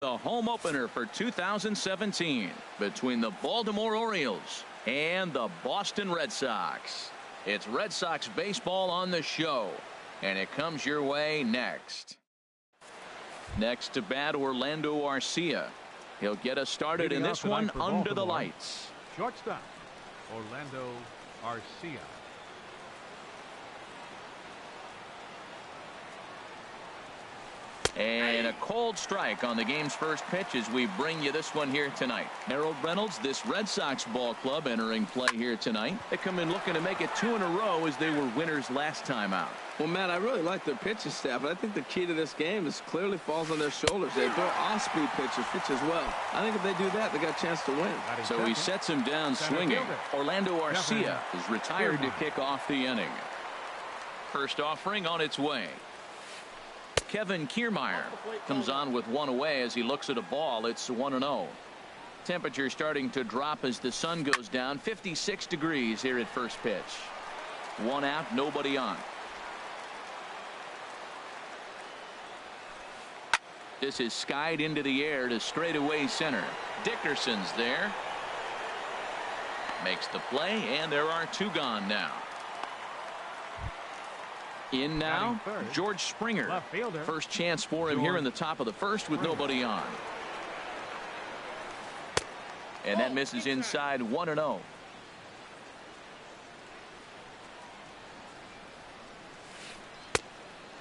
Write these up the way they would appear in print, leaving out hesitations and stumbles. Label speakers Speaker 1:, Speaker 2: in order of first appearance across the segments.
Speaker 1: The home opener for 2017 between the Baltimore Orioles and the Boston Red Sox. It's Red Sox baseball on the show, and it comes your way next. Next to bat, Orlando Arcia. He'll get us started in this one under the lights.
Speaker 2: Shortstop, Orlando Arcia.
Speaker 1: And a cold strike on the game's first pitch as we bring you this one here tonight. Harold Reynolds, this Red Sox ball club entering play here tonight. They come in looking to make it 2 in a row as they were winners last time out.
Speaker 3: Well, Matt, I really like their pitching staff, but I think the key to this game is clearly falls on their shoulders. They throw off-speed pitches well. I think if they do that, they got a chance to win.
Speaker 1: So he sets him down swinging. Orlando Arcia is retired to kick off the inning. First offering on its way. Kevin Kiermaier comes on with one away as he looks at a ball. It's 1-0. Temperature starting to drop as the sun goes down. 56 degrees here at first pitch. 1 out, nobody on. This is skied into the air to straightaway center. Dickerson's there. Makes the play, and there are 2 gone now. In now, George Springer. First chance for him here in the top of the first with nobody on. And that misses inside. 1-0.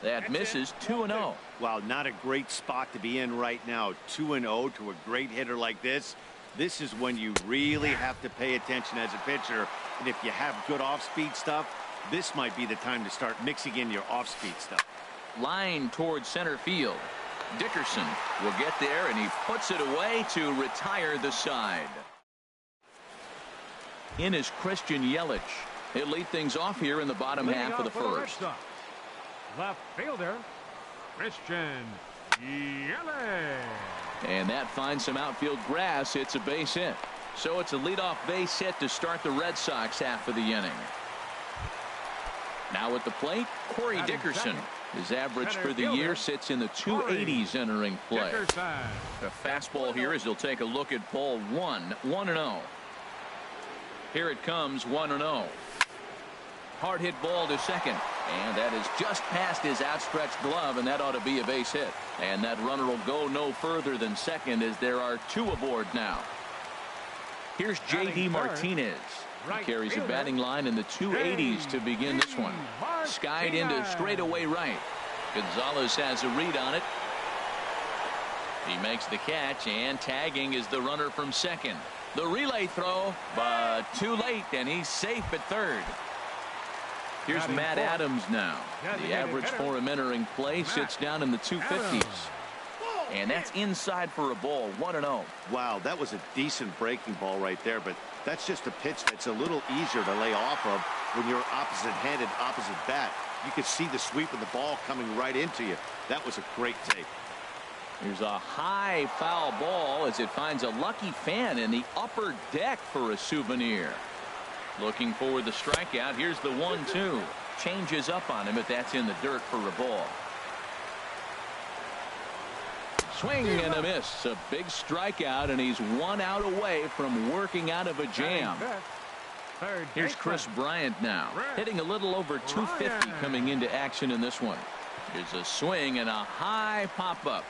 Speaker 1: That misses. 2-0.
Speaker 4: Wow, not a great spot to be in right now. 2-0 to a great hitter like this. This is when you really have to pay attention as a pitcher. And if you have good off-speed stuff, this might be the time to start mixing in your off-speed stuff.
Speaker 1: Line towards center field. Dickerson will get there, and he puts it away to retire the side. In is Christian Yelich. He'll lead things off here in the bottom half of the first.
Speaker 2: Left fielder, Christian Yelich.
Speaker 1: And that finds some outfield grass. It's a base hit. So it's a leadoff base hit to start the Red Sox half of the inning. Now at the plate, Corey Dickerson. His average for the year sits in the 280s entering play. A fastball here as he'll take a look at ball 1. 1-0. Here it comes. 1-0. Hard hit ball to second. And that is just past his outstretched glove, and that ought to be a base hit. And that runner will go no further than second as there are 2 aboard now. Here's J.D. Martinez. He carries a batting line in the 280s to begin this one. Skied into straightaway right. Gonzalez has a read on it. He makes the catch, and tagging is the runner from second. The relay throw, but too late, and he's safe at third. Here's Matt Adams now. The average for him entering play sits down in the 250s. And that's inside for a ball. 1-0.
Speaker 4: Wow, that was a decent breaking ball right there, but that's just a pitch that's a little easier to lay off of when you're opposite-handed, opposite bat. You could see the sweep of the ball coming right into you. That was a great take.
Speaker 1: Here's a high foul ball as it finds a lucky fan in the upper deck for a souvenir. Looking for the strikeout. Here's the 1-2. Changes up on him, but that's in the dirt for a ball. Swing and a miss. A big strikeout, and he's 1 out away from working out of a jam. Here's Chris Bryant now, hitting a little over 250 coming into action in this one. Here's a swing and a high pop-up.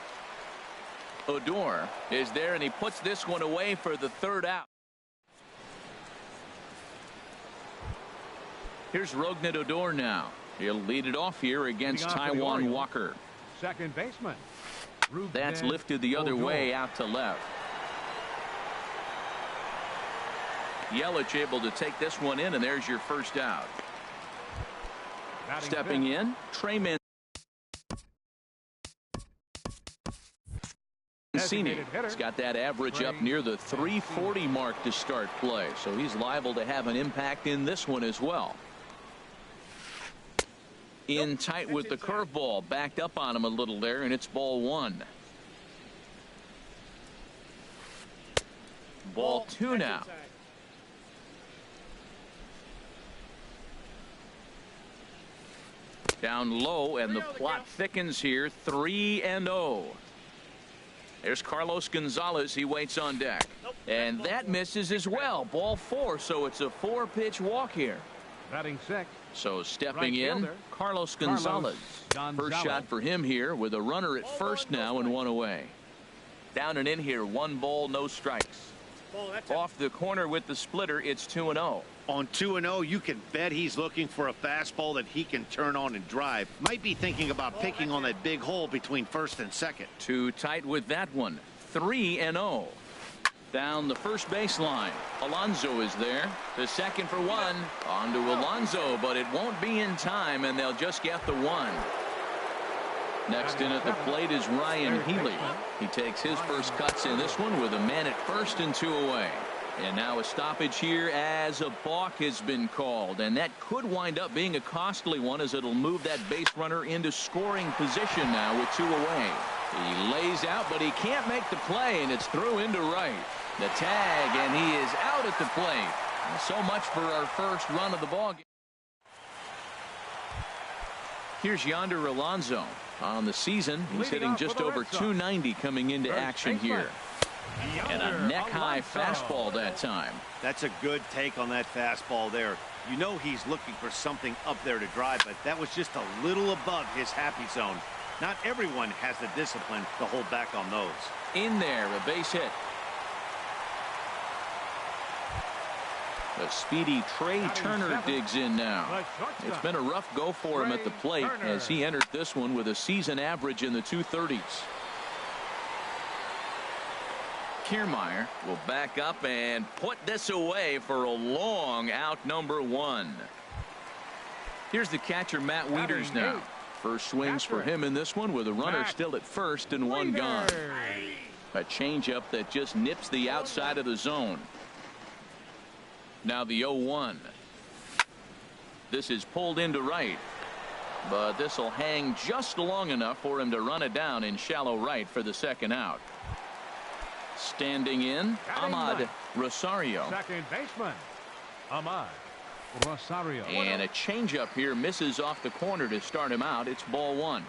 Speaker 1: Odor is there, and he puts this one away for the 3rd out. Here's Rougned Odor now. He'll lead it off here against Taijuan Walker.
Speaker 2: Second baseman.
Speaker 1: That's lifted the other way out to left. Yelich able to take this one in, and there's your first out. Stepping in, Trey Mancini. He's got that average up near the 340 mark to start play, so he's liable to have an impact in this one as well. In tight with the curveball, backed up on him a little there, and it's ball 1. Ball 2 now. Down low, and the plot thickens here. 3-0. There's Carlos Gonzalez. He waits on deck. And that misses as well. Ball 4, so it's a 4-pitch walk here.
Speaker 2: Batting sixth.
Speaker 1: So stepping
Speaker 2: Right
Speaker 1: in,
Speaker 2: fielder,
Speaker 1: Carlos Gonzalez. First shot for him here with a runner at first now and 1 away. Down and in here, 1 ball, no strikes. Off the corner with the splitter, it's 2-0.
Speaker 4: On 2-0, you can bet he's looking for a fastball that he can turn on and drive. Might be thinking about picking on that big hole between first and second.
Speaker 1: Too tight with that one. 3-0. Down the first baseline. Alonso is there. The second for 1. On to Alonso, but it won't be in time, and they'll just get the 1. Next in at the plate is Ryan Healy. He takes his first cuts in this one with a man at first and 2 away. And now a stoppage here as a balk has been called, and that could wind up being a costly one as it'll move that base runner into scoring position now with 2 away. He lays out, but he can't make the play, and it's through into right. The tag, and he is out at the plate. So much for our first run of the ball game. Here's Yonder Alonso. On the season, he's hitting just over 290 coming into action here. And a neck-high fastball that time.
Speaker 4: That's a good take on that fastball there. You know he's looking for something up there to drive, but that was just a little above his happy zone. Not everyone has the discipline to hold back on those.
Speaker 1: In there, a base hit. A speedy Trey Turner digs in now. It's been a rough go for him at the plate as he entered this one with a season average in the 230s. Kiermaier will back up and put this away for a long out, number 1. Here's the catcher, Matt Wieters now. First swings for him in this one with a runner still at first and 1 gone. A changeup that just nips the outside of the zone. Now the 0-1. This is pulled into right, but this will hang just long enough for him to run it down in shallow right for the second out. Standing in, Ahmad Rosario.
Speaker 2: Second baseman, Ahmad Rosario.
Speaker 1: And a changeup here misses off the corner to start him out. It's ball 1.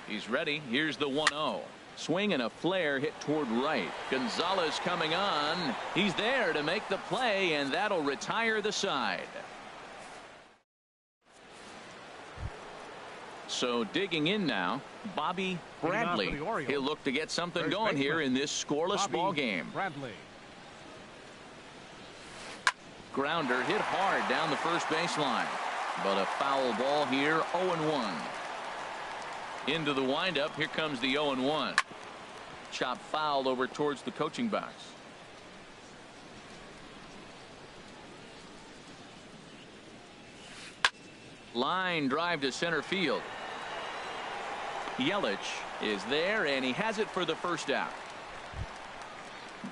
Speaker 1: He's ready. Here's the 1-0. Swing and a flare hit toward right. Gonzalez coming on. He's there to make the play, and that'll retire the side. So digging in now, Bobby Bradley. He'll look to get something going here in this scoreless ball game.
Speaker 2: Bradley.
Speaker 1: Grounder hit hard down the first baseline, but a foul ball here. 0-1. Into the windup. Here comes the 0-1. Chop fouled over towards the coaching box. Line drive to center field. Yelich is there, and he has it for the first out.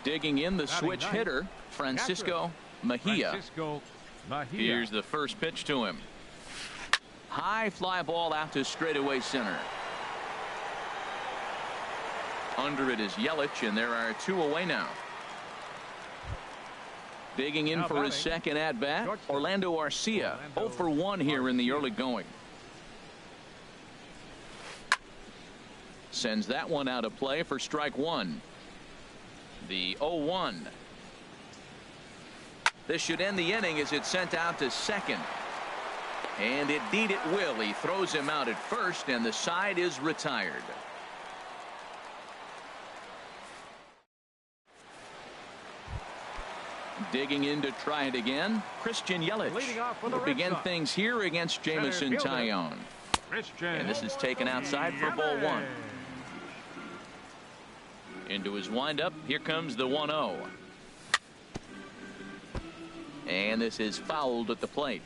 Speaker 1: Digging in the switch hitter, Francisco Mejia. Here's the first pitch to him. High fly ball out to straightaway center. Under it is Yelich, and there are 2 away now. Digging in for his second at bat, Orlando Arcia. 0 for 1 here in the early going. Sends that one out of play for strike 1. The 0-1. This should end the inning as it's sent out to second. And indeed it will. He throws him out at first, and the side is retired. Digging in to try it again, Christian Yelich will begin things here against Jameson Taillon. And this is taken outside for ball 1. Into his windup, here comes the 1-0. And this is fouled at the plate.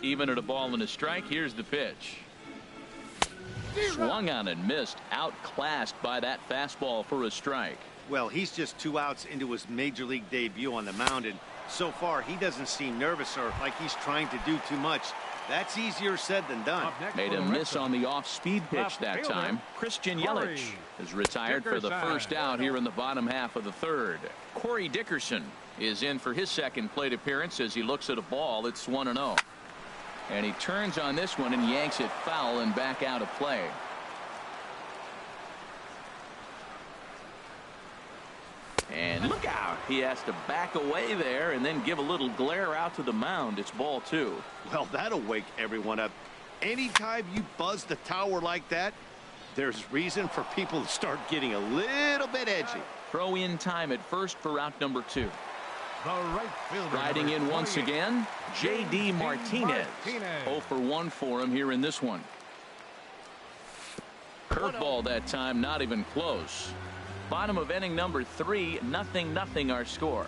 Speaker 1: Even at a ball and a strike, here's the pitch. Swung on and missed, outclassed by that fastball for a strike.
Speaker 4: Well, he's just 2 outs into his major league debut on the mound, and so far he doesn't seem nervous or like he's trying to do too much. That's easier said than done.
Speaker 1: Made a miss on the off-speed pitch that time. Christian Yelich is retired for the first out here in the bottom half of the 3rd. Corey Dickerson is in for his second plate appearance as he looks at a ball. It's 1-0. And he turns on this one and yanks it foul and back out of play. And look out. He has to back away there and then give a little glare out to the mound. It's ball 2.
Speaker 4: Well, that'll wake everyone up. Anytime you buzz the tower like that, there's reason for people to start getting a little bit edgy.
Speaker 1: Throw in time at first for route number 2.
Speaker 2: The right fielder.
Speaker 1: Riding in once again, J.D. Martinez. 0 for 1 for him here in this one. Curveball that time, not even close. Bottom of inning number 3, 0-0 our score.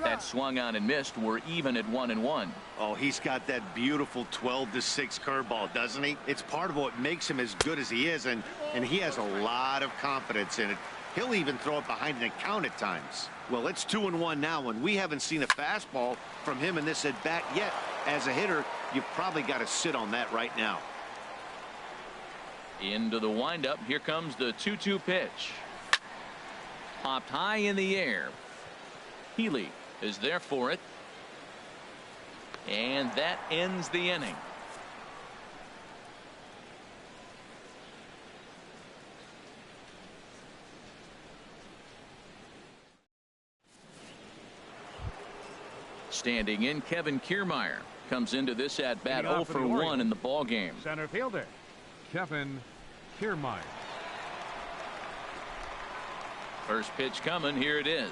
Speaker 1: That swung on and missed. We're even at 1-1.
Speaker 4: Oh, he's got that beautiful 12-6 curveball, doesn't he? It's part of what makes him as good as he is, and he has a lot of confidence in it. He'll even throw it behind an count at times. Well, it's 2-1 now, and we haven't seen a fastball from him in this at bat yet. As a hitter, you've probably got to sit on that right now.
Speaker 1: Into the windup. Here comes the 2-2 pitch. Popped high in the air. Healy is there for it. And that ends the inning. Standing in, Kevin Kiermaier comes into this at bat 0 for 1 in the ball game.
Speaker 2: Center fielder Kevin Kiermaier.
Speaker 1: First pitch coming. Here it is.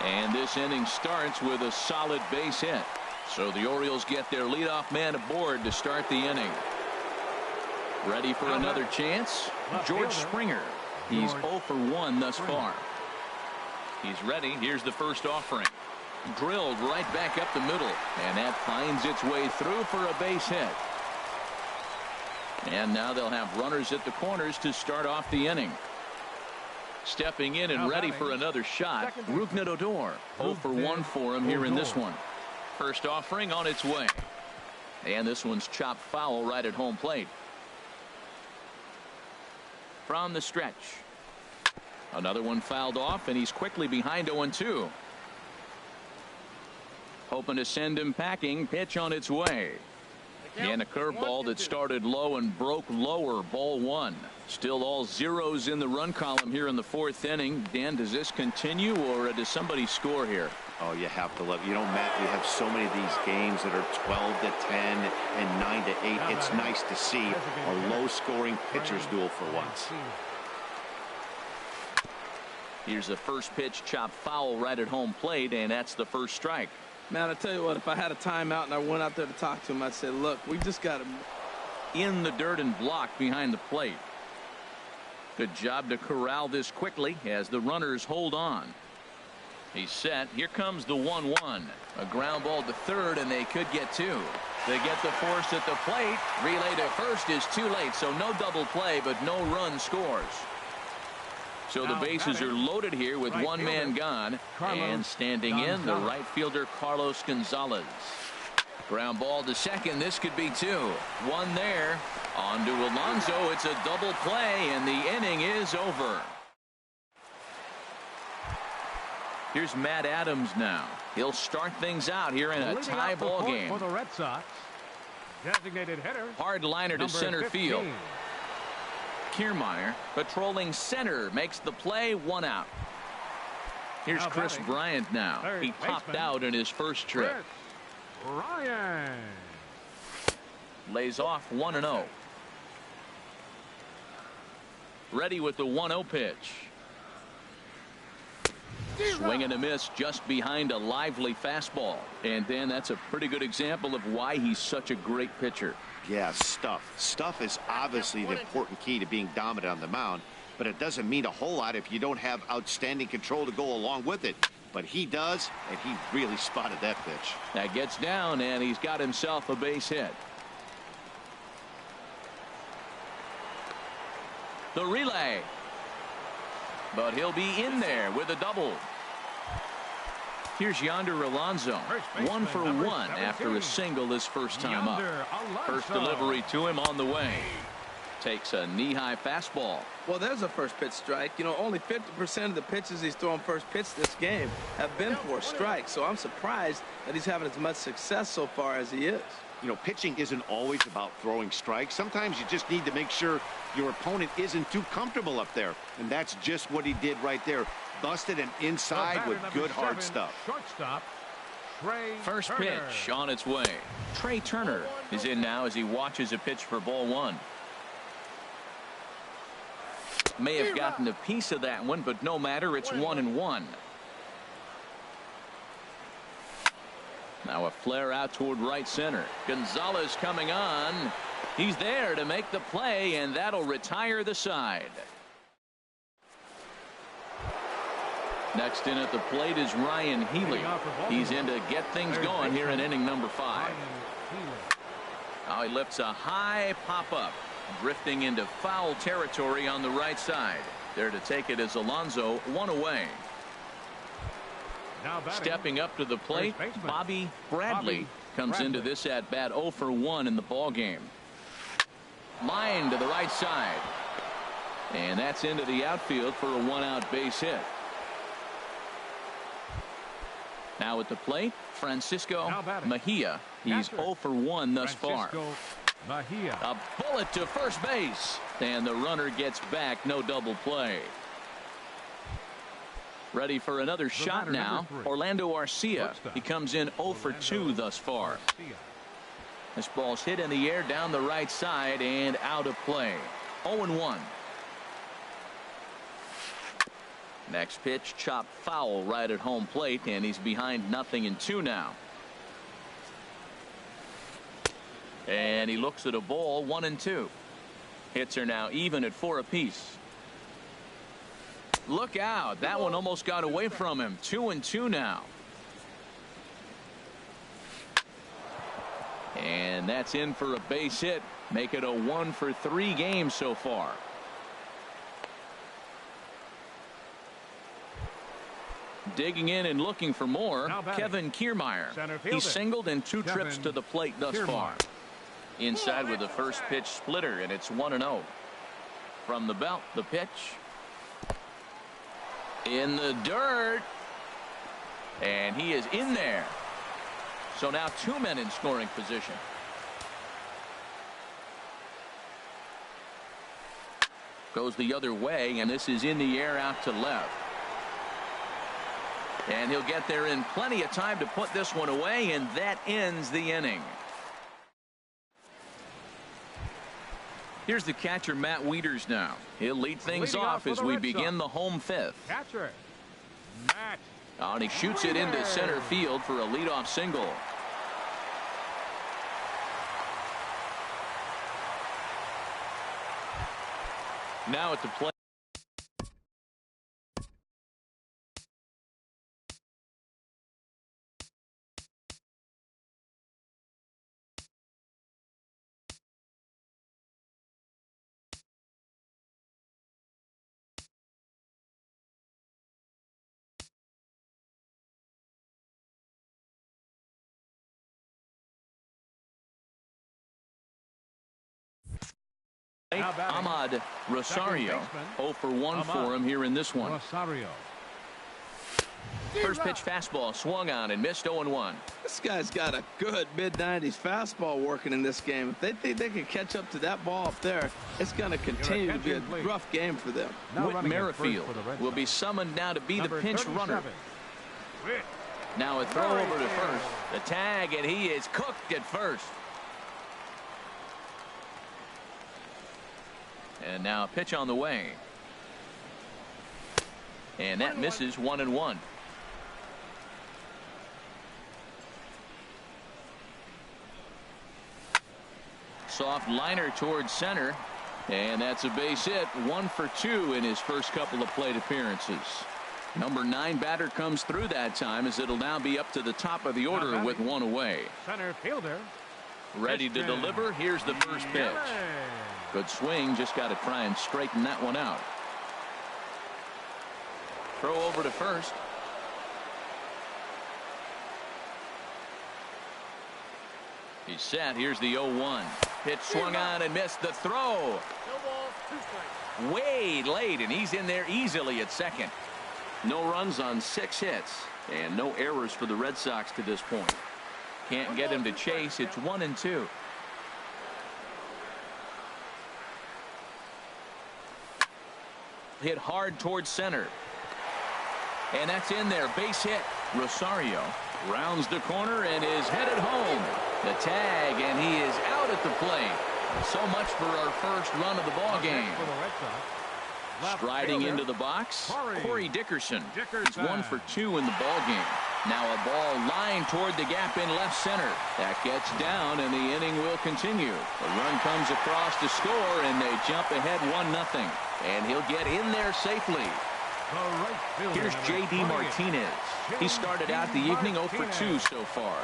Speaker 1: And this inning starts with a solid base hit. So the Orioles get their leadoff man aboard to start the inning. Ready for another chance? George Springer. He's 0 for 1 thus far. He's ready. Here's the first offering. Drilled right back up the middle. And that finds its way through for a base hit. And now they'll have runners at the corners to start off the inning. Stepping in and ready for another shot, Rougned Odor. 0 for 1 for him here in this one. First offering on its way. And this one's chopped foul right at home plate. From the stretch. Another one fouled off, and he's quickly behind 0-2. Hoping to send him packing. Pitch on its way. And a curveball that started low and broke lower. Ball 1. Still all zeros in the run column here in the 4th inning. Dan, does this continue, or does somebody score here?
Speaker 4: Oh, you have to love. You know, Matt, we have so many of these games that are 12-10 and 9-8. It's nice to see a low-scoring pitcher's duel for once.
Speaker 1: Here's the first pitch, chopped foul right at home plate, and that's the first strike.
Speaker 3: Man, I tell you what, if I had a timeout and I went out there to talk to him, I'd say, look, we just got him
Speaker 1: in the dirt and blocked behind the plate. Good job to corral this quickly as the runners hold on. He's set. Here comes the 1-1. A ground ball to third, and they could get 2. They get the force at the plate. Relay to first is too late, so no double play, but no run scores. So the bases are loaded here with one man gone. And standing in, the right fielder, Carlos Gonzalez. Ground ball to second. This could be 2. 1 there. On to Alonso. It's a double play, and the inning is over. Here's Matt Adams now. He'll start things out here in a tie ball game.
Speaker 2: For the Red Sox, designated hitter,
Speaker 1: hard liner to center
Speaker 2: 15.
Speaker 1: field. Kiermaier patrolling center makes the play. 1 out. Here's Chris Bryant now. He popped out in his first trip.
Speaker 2: Bryant
Speaker 1: lays off 1-0. Ready with the 1-0 pitch. Swing and a miss just behind a lively fastball. And then that's a pretty good example of why he's such a great pitcher.
Speaker 4: Yeah, stuff. Stuff is obviously the important key to being dominant on the mound, but it doesn't mean a whole lot if you don't have outstanding control to go along with it. But he does, and he really spotted that pitch.
Speaker 1: That gets down, and he's got himself a base hit. The relay. But he'll be in there with a double. Here's Yonder Alonso. 1 for 1 after a single his first time up. First delivery to him on the way. Takes a knee-high fastball.
Speaker 3: Well, there's a first pitch strike. You know, only 50% of the pitches he's thrown first pitch this game have been for a strike. So I'm surprised that he's having as much success so far as he is.
Speaker 4: You know, pitching isn't always about throwing strikes. Sometimes you just need to make sure your opponent isn't too comfortable up there. And that's just what he did right there. Busted and inside with good hard stuff.
Speaker 2: Shortstop, Trey
Speaker 1: First
Speaker 2: Turner.
Speaker 1: pitch on its way. Trey Turner is in now as he watches a pitch for ball one. May have gotten a piece of that one, but no matter, it's 1-1. Now a flare out toward right center. Gonzalez coming on. He's there to make the play, and that'll retire the side. Next in at the plate is Ryan Healy. He's in to get things going here in inning number 5. Now he lifts a high pop-up, drifting into foul territory on the right side. There to take it is Alonso, 1 away. Stepping up to the plate, Bobby Bradley comes into this at bat 0 for 1 in the ball game. Line to the right side, and that's into the outfield for a 1-out base hit. Now at the plate, Francisco Mejia. He's 0 for 1 thus far. A bullet to first base, and the runner gets back. No double play. Ready for another shot now. Orlando Arcia. He comes in 0 for 2 thus far. This ball's hit in the air down the right side and out of play. 0-1. Next pitch, chopped foul right at home plate, and he's behind 0-2 now. And he looks at a ball, 1-2. Hits are now even at 4 apiece. Look out. That one almost got away from him. 2-2 now. And that's in for a base hit. Make it a 1 for 3 game so far. Digging in and looking for more, Kevin Kiermaier. He singled in 2 trips to the plate thus far. Inside with the first pitch splitter, and it's 1-0. From the belt, the pitch. In the dirt. And he is in there. So now 2 men in scoring position. Goes the other way, and this is in the air out to left. And he'll get there in plenty of time to put this one away, and that ends the inning. Here's the catcher, Matt Wieters now. He'll lead things off as we begin the home 5th.
Speaker 2: Catcher, Matt.
Speaker 1: And he shoots it into center field for a leadoff single. Now at the plate. Ahmad Rosario, 0 for 1 for him here in this one.
Speaker 2: Rosario.
Speaker 1: First pitch fastball swung on and missed. 0-1.
Speaker 3: This guy's got a good mid-90s fastball working in this game. If they think they can catch up to that ball up there, it's going to continue to be a rough game for them.
Speaker 1: Whit Merrifield will be summoned now to be the pinch runner. Now a throw over to first. The tag, and he is cooked at first. And now a pitch on the way. And that misses. 1-1. Soft liner towards center. And that's a base hit. 1 for 2 in his first couple of plate appearances. Number 9 batter comes through that time, as it'll now be up to the top of the order with 1 away.
Speaker 2: Center fielder.
Speaker 1: Ready to deliver. Here's the first pitch. Good swing. Just got to try and straighten that one out. Throw over to first. He's set. Here's the 0-1. Pitch swung on and missed. The throw. Way late, and he's in there easily at second. No runs on 6 hits, and no errors for the Red Sox to this point. Can't get him to chase. It's 1-2. Hit hard towards center. And that's in there. Base hit. Rosario rounds the corner and is headed home. The tag, and he is out at the plate. So much for our first run of the ball game. Striding into the box, Corey Dickerson. He's 1 for 2 in the ball game. Now a ball lined toward the gap in left center. That gets down, and the inning will continue. The run comes across to score, and they jump ahead 1-0. And he'll get in there safely. Here's J.D. Martinez. He started out the evening 0 for 2 so far.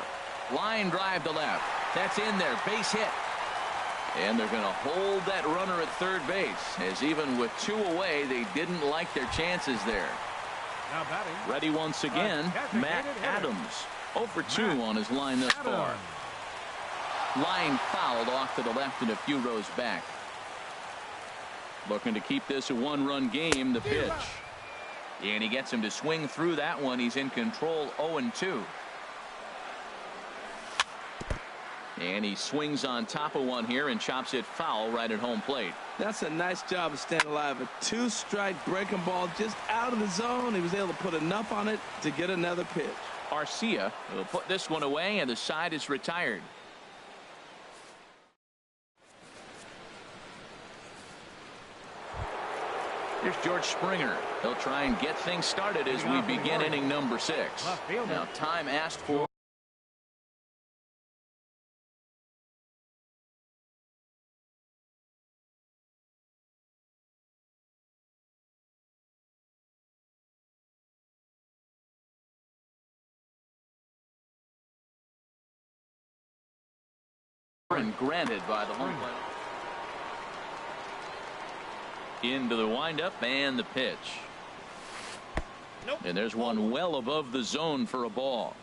Speaker 1: Line drive to left. That's in there. Base hit. And they're going to hold that runner at third base, as even with 2 away, they didn't like their chances there. Ready once again, Matt Adams. 0 for 2 on his line thus far. Line fouled off to the left and a few rows back. Looking to keep this a 1-run game. The pitch. And he gets him to swing through that one. He's in control, 0-2. And he swings on top of one here and chops it foul right at home plate.
Speaker 3: That's a nice job of staying alive. A 2-strike breaking ball just out of the zone. He was able to put enough on it to get another pitch.
Speaker 1: Arcia will put this one away, and the side is retired. Here's George Springer. He'll try and get things started as we begin inning number 6. Now time asked for. And granted by the home plate. Into the windup and the pitch. And there's one well above the zone for a ball.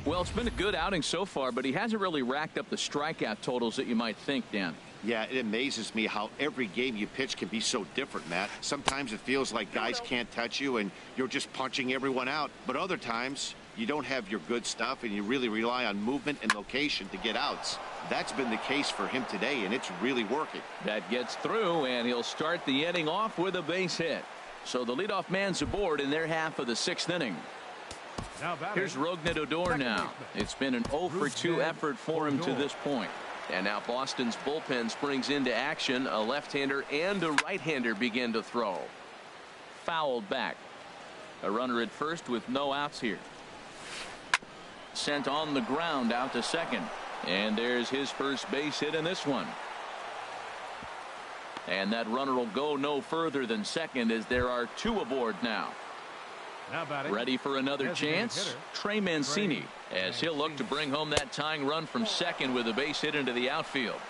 Speaker 1: Well, it's been a good outing so far, but he hasn't really racked up the strikeout totals that you might think, Dan.
Speaker 4: Yeah, it amazes me how every game you pitch can be so different, Matt. Sometimes it feels like guys can't touch you and you're just punching everyone out. But other times you don't have your good stuff and you really rely on movement and location to get outs. That's been the case for him today, and it's really working. That gets through, and he'll start the inning off with a base hit. So the leadoff man's aboard in their half of the 6th inning. Here's Rougned Odor now. It's been an 0 for 2 effort for him to this point. And now Boston's bullpen springs into action. A left-hander and a right-hander begin to throw. Fouled back. A runner at first with no outs here. Sent on the ground out to second. And there's his first base hit in this one. And that runner will go no further than second as there are 2 aboard now. Ready for another chance? Trey Mancini, as he'll look to bring home that tying run from second with a base hit into the outfield.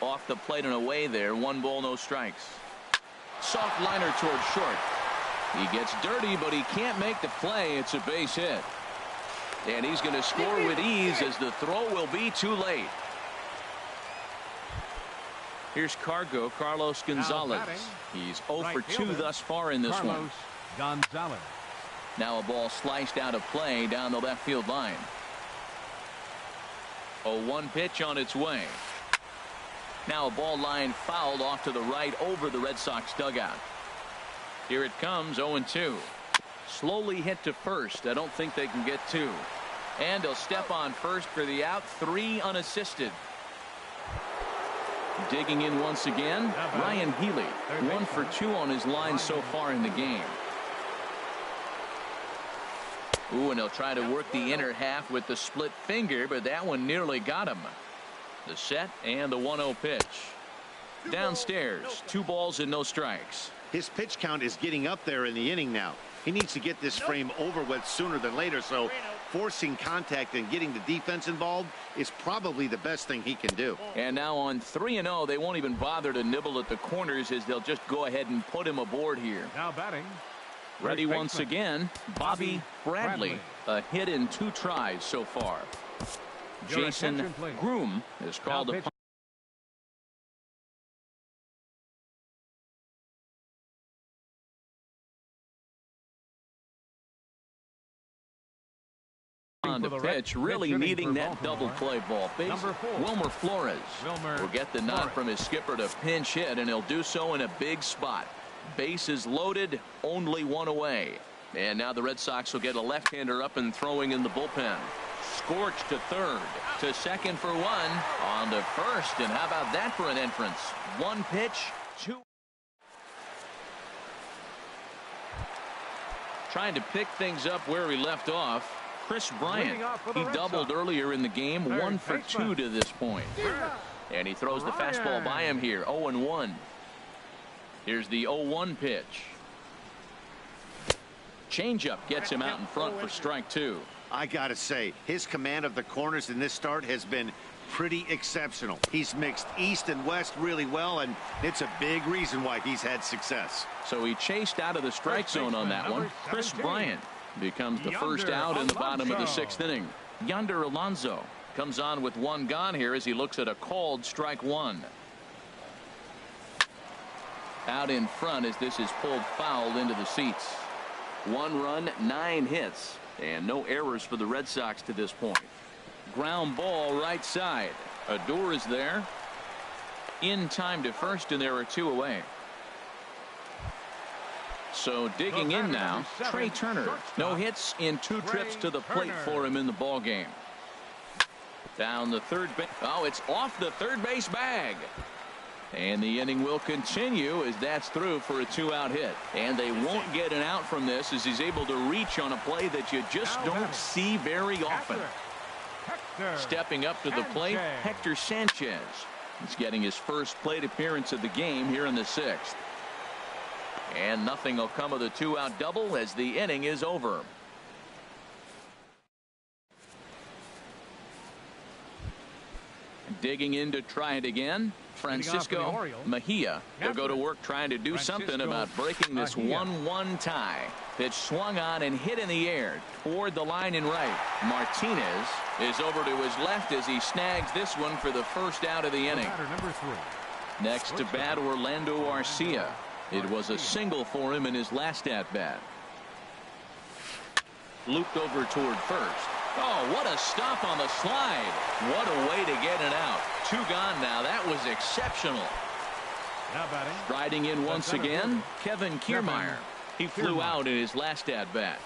Speaker 4: Off the plate and away there. 1 ball, no strikes. Soft liner towards short. He gets dirty, but he can't make the play. It's a base hit. And he's going to score with ease as the throw will be too late. Here's Carlos Gonzalez. He's 0 for 2 thus far in this one.
Speaker 2: Gonzalez.
Speaker 1: Now a ball sliced out of play down the left field line. 0-1 pitch on its way. Now a ball line fouled off to the right over the Red Sox dugout. Here it comes, 0-2. Slowly hit to first. I don't think they can get 2. And he'll step on first for the out. 3 unassisted. Digging in once again, Ryan Healy. 1 for 2 on his line so far in the game. Ooh, and he'll try to work the inner half with the split finger, but that one nearly got him. The set and the 1-0 pitch. Downstairs, 2 balls and no strikes. His pitch count is getting up there in the inning now. He needs to get this frame over with sooner than later, so forcing contact and getting the defense involved is probably the best thing he can do. And now on 3-0, they won't even bother to nibble at the corners as they'll just go ahead and put him aboard here.
Speaker 2: Now batting.
Speaker 1: Ready once again, Bobby Bradley. A hit in 2 tries so far. Jason Groom is called upon. on to pitch, really needing that double play ball. Wilmer Flores will get the nod from his skipper to pinch hit, and he'll do so in a big spot. Bases loaded, only one away. And now the Red Sox will get a left-hander up and throwing in the bullpen. Scorch to third, to second for one, on to first, and how about that for an entrance? One pitch, two. Trying to pick things up where he left off. Chris Bryant, he doubled earlier in the game, 1 for 2 to this point. And he throws the fastball by him here, 0-1. Here's the 0-1 pitch. Changeup gets him out in front for strike 2.
Speaker 4: I gotta say, his command of the corners in this start has been pretty exceptional. He's mixed east and west really well, and it's a big reason why he's had success.
Speaker 1: So he chased out of the strike zone on that one. Chris Bryant becomes the first out in the bottom of the 6th inning. Yonder Alonso comes on with 1 gone here as he looks at a called strike 1. Out in front as this is pulled foul into the seats. 1 run, 9 hits, and no errors for the Red Sox to this point. Ground ball right side. Odor is there. In time to first, and there are 2 away. So digging in now, Trey Turner. No hits in 2 trips to the plate for him in the ball game. Down the third base. Oh, it's off the third base bag. And the inning will continue as that's through for a 2-out hit. And they won't get an out from this as he's able to reach on a play that you just don't see very often. Stepping up to the plate, Hector Sanchez. He's getting his first plate appearance of the game here in the 6th. And nothing will come of the 2-out double as the inning is over. Digging in to try it again. Francisco Mejia. They'll go to work trying to do something about breaking this 1-1 tie. Pitch swung on and hit in the air toward the line and right. Martinez is over to his left as he snags this one for the first out of the inning. Next to bat, Orlando Arcia. It was a single for him in his last at bat. Looped over toward first. Oh, what a stop on the slide. What a way to get it out. 2 gone now. That was exceptional. Striding in once again, Kevin Kiermaier. He flew out in his last at bat.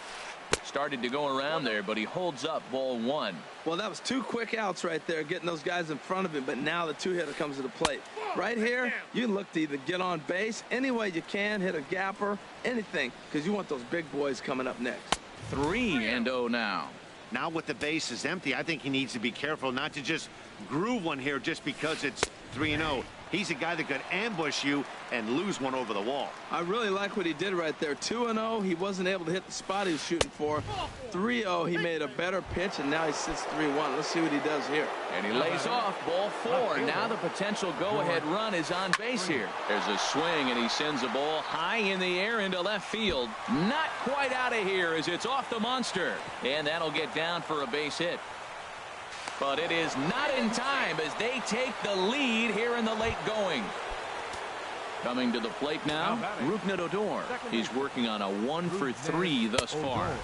Speaker 1: Started to go around there, but he holds up ball 1.
Speaker 3: Well, that was 2 quick outs right there, getting those guys in front of him, but now the 2-hitter comes to the plate. Right here, you look to either get on base any way you can, hit a gapper, anything, because you want those big boys coming up next.
Speaker 1: 3-0 now.
Speaker 4: Now with the base is empty, I think he needs to be careful not to just groove one here just because it's 3-0. He's a guy that could ambush you and lose one over the wall.
Speaker 3: I really like what he did right there. 2-0, he wasn't able to hit the spot he was shooting for. 3-0, he made a better pitch, and now he sits 3-1. Let's see what he does here.
Speaker 1: And he lays off ball 4. Now the potential go-ahead run is on base here. There's a swing, and he sends a ball high in the air into left field. Not quite out of here as it's off the monster. And that'll get down for a base hit. But it is not in time as they take the lead here in the late going. Coming to the plate now, Rougned Odor. He's working on a 1 for 3 thus far.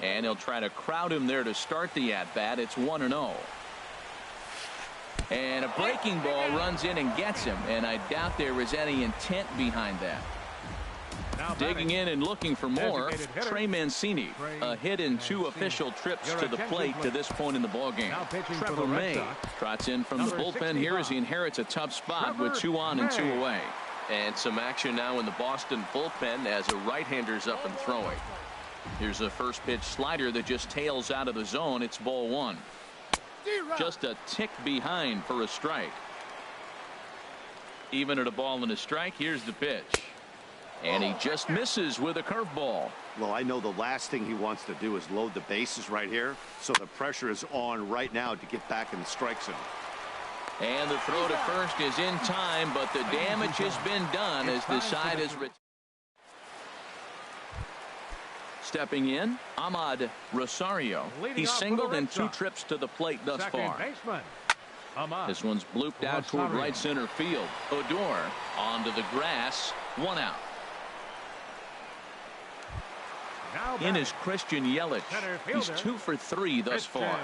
Speaker 1: And he'll try to crowd him there to start the at-bat. It's 1-0. And a breaking ball runs in and gets him. And I doubt there was any intent behind that. Digging in and looking for more, Trey Mancini. A hit in 2 official trips to the plate to this point in the ballgame. Trevor May trots in from the bullpen here as he inherits a tough spot with 2 on and 2 away. And some action now in the Boston bullpen as a right-hander's up and throwing. Here's a first pitch slider that just tails out of the zone. It's ball 1. Just a tick behind for a strike. Even at a ball and a strike, here's the pitch. And he just misses with a curveball.
Speaker 4: Well, I know the last thing he wants to do is load the bases right here. So the pressure is on right now to get back in the strike zone.
Speaker 1: And the throw to first is in time, but the damage has been done as the side is retired. Stepping in, Ahmad Rosario. He's singled in 2 trips to the plate thus far. This one's blooped out toward right center field. Odor onto the grass. 1 out. in is Christian Yelich. He's 2 for 3 thus far.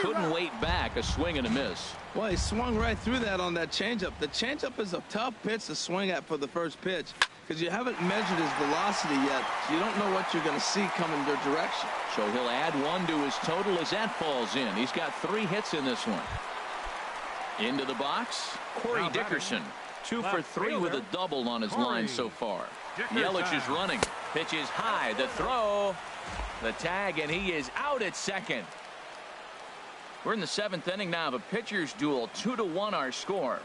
Speaker 1: Couldn't wait back. A swing and a miss.
Speaker 3: Well, he swung right through that on that changeup. The changeup is a tough pitch to swing at for the first pitch because you haven't measured his velocity yet. So you don't know what you're going to see coming your direction.
Speaker 1: So he'll add 1 to his total as that falls in. He's got 3 hits in this one. Into the box, Corey Dickerson. 2 for 3 with a double on his line so far. Yelich is running. Pitch is high. The throw. The tag, and he is out at second. We're in the 7th inning now of a pitcher's duel. 2-1 our score.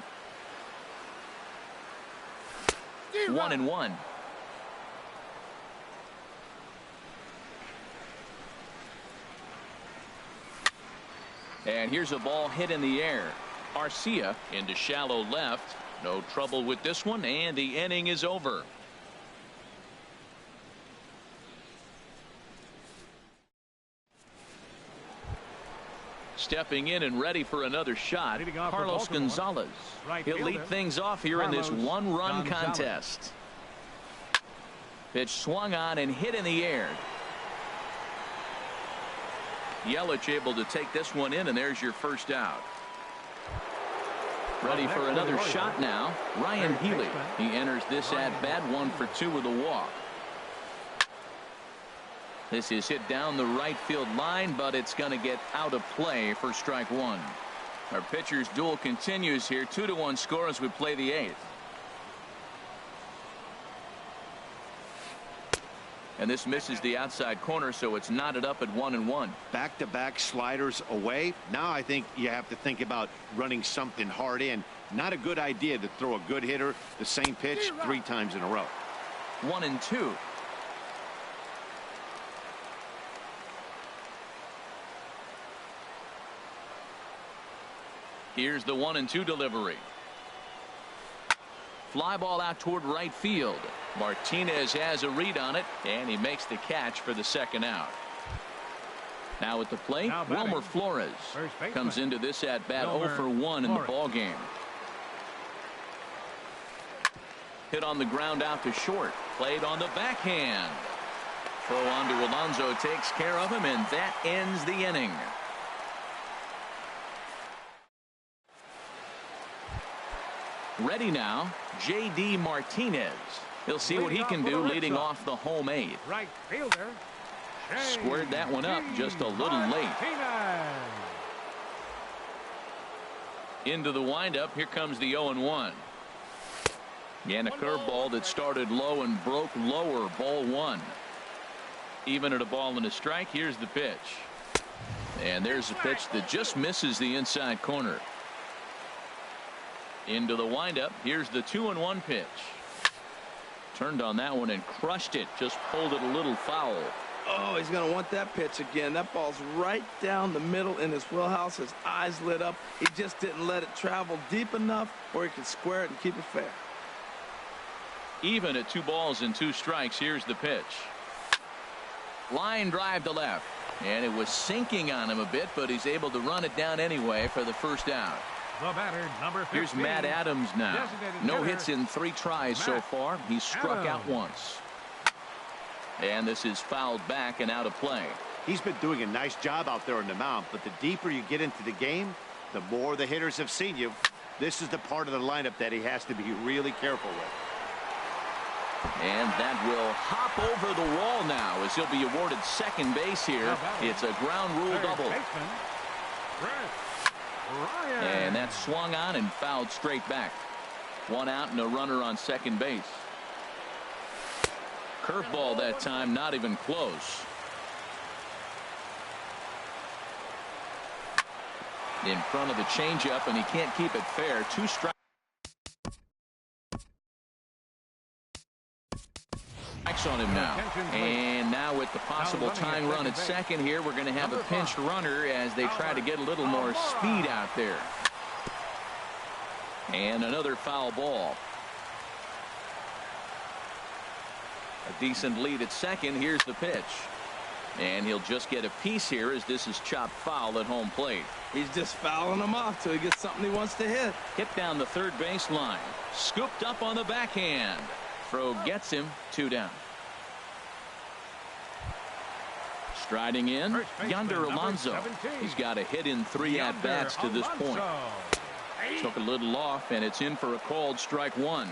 Speaker 1: 1-1. And here's a ball hit in the air. Arcia into shallow left. No trouble with this one, and the inning is over. Stepping in and ready for another shot, Carlos Gonzalez. He'll lead things off here in this one-run contest. Pitch swung on and hit in the air. Yelich able to take this one in, and there's your first out. Ready for another shot now, Ryan Healy. He enters this at-bat 1 for 2 with a walk. This is hit down the right field line, but it's going to get out of play for strike 1. Our pitcher's duel continues here. 2-1 score as we play the 8th. And this misses the outside corner, so it's knotted up at 1-1.
Speaker 4: Back-to-back sliders away. Now I think you have to think about running something hard in. Not a good idea to throw a good hitter the same pitch 3 times in a row.
Speaker 1: 1-2. Here's the 1-2 delivery. Fly ball out toward right field. Martinez has a read on it, and he makes the catch for the second out. Now at the plate, Wilmer Flores comes into this at bat 0 for 1 in the ball game. Hit on the ground out to short. Played on the backhand. Throw on to Alonso takes care of him, and that ends the inning. Ready now, J.D. Martinez. He'll see what he can do leading off the home 8th.
Speaker 2: Right fielder.
Speaker 1: Squared that one up just a little late. Into the windup. Here comes the 0-1. And a curveball that started low and broke lower. Ball 1. Even at a ball and a strike. Here's the pitch. And there's a pitch that just misses the inside corner. Into the windup. Here's the 2-1 pitch. Turned on that one and crushed it. Just pulled it a little foul.
Speaker 3: Oh, he's going to want that pitch again. That ball's right down the middle in his wheelhouse. His eyes lit up. He just didn't let it travel deep enough where he could square it and keep it fair.
Speaker 1: Even at 2 balls and 2 strikes. Here's the pitch. Line drive to left. And it was sinking on him a bit, but he's able to run it down anyway for the first out.
Speaker 2: The batter, number 15.
Speaker 1: Here's Matt Adams now. No hits in 3 tries so far. He's struck out once. And this is fouled back and out of play.
Speaker 4: He's been doing a nice job out there on the mound, but the deeper you get into the game, the more the hitters have seen you. This is the part of the lineup that he has to be really careful with.
Speaker 1: And that will hop over the wall now as he'll be awarded second base here. It's a ground rule double. And that swung on and fouled straight back. 1 out and a runner on second base. Curveball that time, not even close. In front of the changeup, and he can't keep it fair. 2 strikes on him now. And now with the possible tying run at second here, we're going to have a pinch runner as they try to get a little more speed out there. And another foul ball. A decent lead at second. Here's the pitch. And he'll just get a piece here as this is chopped foul at home plate.
Speaker 3: He's just fouling him off till he gets something he wants to hit.
Speaker 1: Hit down the third baseline. Scooped up on the backhand. Throw gets him 2 down. Striding in, Yonder Alonso. He's got a hit in 3 at-bats to this point. Took a little off, and it's in for a called strike 1.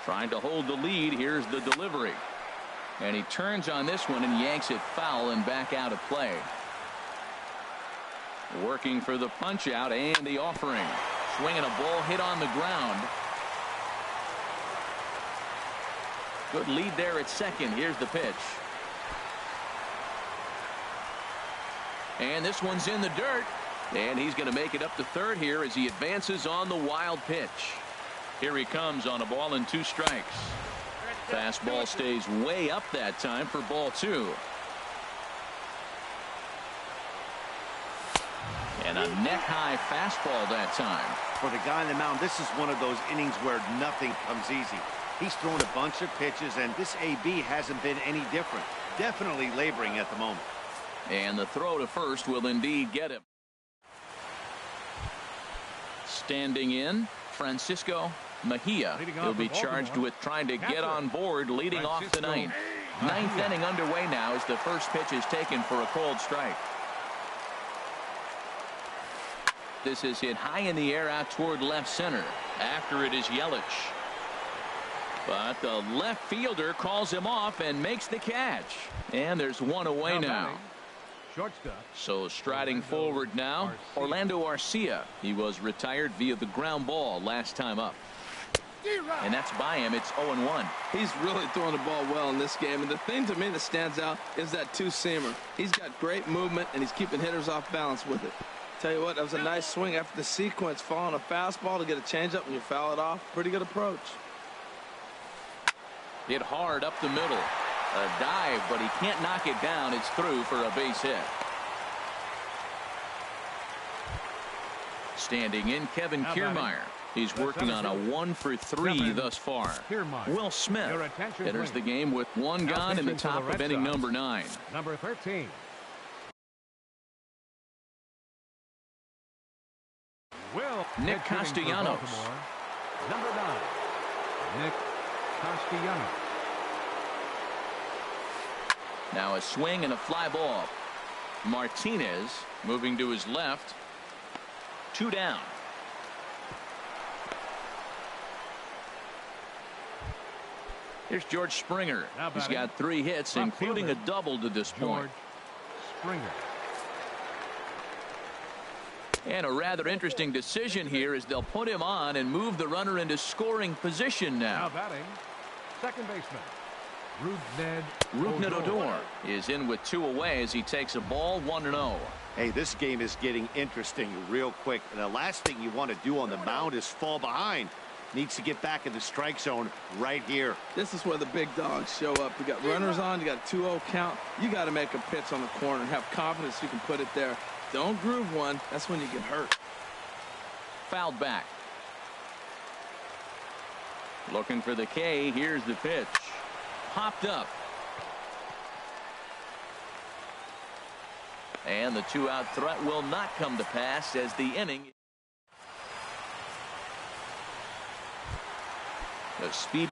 Speaker 1: Trying to hold the lead. Here's the delivery. And he turns on this one and yanks it foul and back out of play. Working for the punch out and the offering. Swinging a ball hit on the ground. Good lead there at second. Here's the pitch. And this one's in the dirt. And he's going to make it up to third here as he advances on the wild pitch. Here he comes on a ball and 2 strikes. Fastball stays way up that time for ball 2. And a neck-high fastball that time.
Speaker 4: For the guy on the mound, this is one of those innings where nothing comes easy. He's thrown a bunch of pitches, and this AB hasn't been any different. Definitely laboring at the moment.
Speaker 1: And the throw to first will indeed get him. Standing in, Francisco Mejia. He'll be charged with trying to get on board leading off the ninth. Ninth inning underway now as the first pitch is taken for a called strike. This is hit high in the air out toward left center. After it is Yelich. But the left fielder calls him off and makes the catch. And there's one away now. So striding forward now, Orlando Arcia. He was retired via the ground ball last time up. And that's by him. It's 0-1.
Speaker 3: He's really throwing the ball well in this game. And the thing to me that stands out is that 2-seamer. He's got great movement, and he's keeping hitters off balance with it. Tell you what, that was a nice swing after the sequence. Following a fastball to get a changeup and you foul it off. Pretty good approach.
Speaker 1: Hit hard up the middle. A dive, but he can't knock it down. It's through for a base hit. Standing in, Kevin Kiermaier. He's working on a 1-for-3 thus far. Will Smith enters the game with 1 gone in the top of inning number 9.
Speaker 2: Number 13.
Speaker 1: Nick Castellanos.
Speaker 2: Number 9. Nick Castellanos.
Speaker 1: Now a swing and a fly ball. Martinez moving to his left. 2 down. Here's George Springer. He's got 3 hits, including a double to this point.
Speaker 2: Springer.
Speaker 1: And a rather interesting decision here as they'll put him on and move the runner into scoring position now.
Speaker 2: Now batting, second baseman,
Speaker 1: Rougned Odor is in with 2 away as he takes a ball 1-0.
Speaker 4: Hey, this game is getting interesting real quick. And the last thing you want to do on the mound is fall behind. Needs to get back in the strike zone right here.
Speaker 3: This is where the big dogs show up. You got runners on, you got a 2-0 count. You got to make a pitch on the corner and have confidence you can put it there. Don't groove one. That's when you get hurt.
Speaker 1: Fouled back. Looking for the K. Here's the pitch. Popped up. And the 2-out threat will not come to pass as the inning. The speed.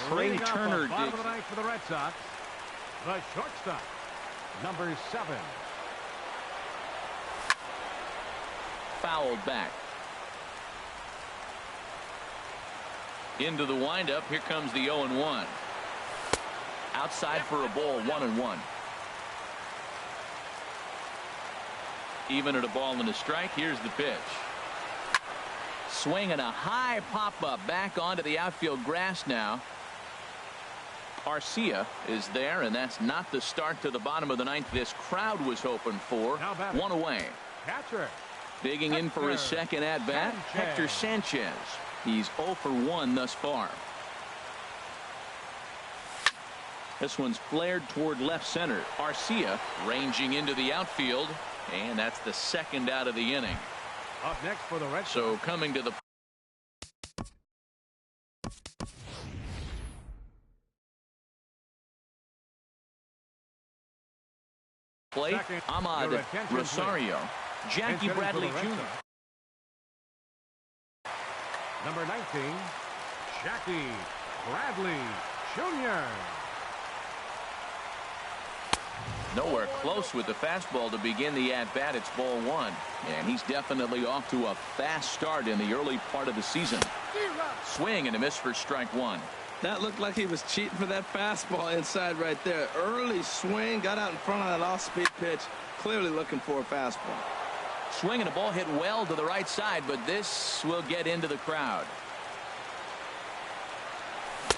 Speaker 1: Trey Turner
Speaker 2: digs. For the Red Sox, the shortstop, number 7.
Speaker 1: Fouled back. Into the windup. Here comes the 0-1. Outside for a ball, 1-1. Even at a ball and a strike. Here's the pitch. Swing and a high pop-up back onto the outfield grass now. Arcia is there, and that's not the start to the bottom of the 9th this crowd was hoping for. 1 away.
Speaker 2: Catcher.
Speaker 1: Digging in for his second at-bat, Hector Sanchez. He's 0 for 1 thus far. This one's flared toward left center. Arcia ranging into the outfield, and that's the second out of the inning.
Speaker 2: Up next for the Red Sox.
Speaker 1: So coming to the plate, Ahmad Rosario. Jackie Bradley Jr.
Speaker 2: Number 19, Jackie Bradley Jr.
Speaker 1: Nowhere close with the fastball to begin the at-bat. It's ball one. And he's definitely off to a fast start in the early part of the season. Swing and a miss for strike one.
Speaker 3: That looked like he was cheating for that fastball inside right there. Early swing, got out in front of that off-speed pitch. Clearly looking for a fastball.
Speaker 1: Swing and a ball hit well to the right side, but this will get into the crowd.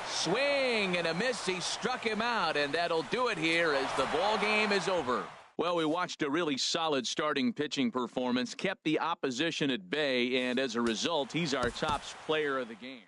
Speaker 1: Swing and a miss. He struck him out, and that'll do it here as the ball game is over. Well, we watched a really solid starting pitching performance, kept the opposition at bay, and as a result, he's our top player of the game.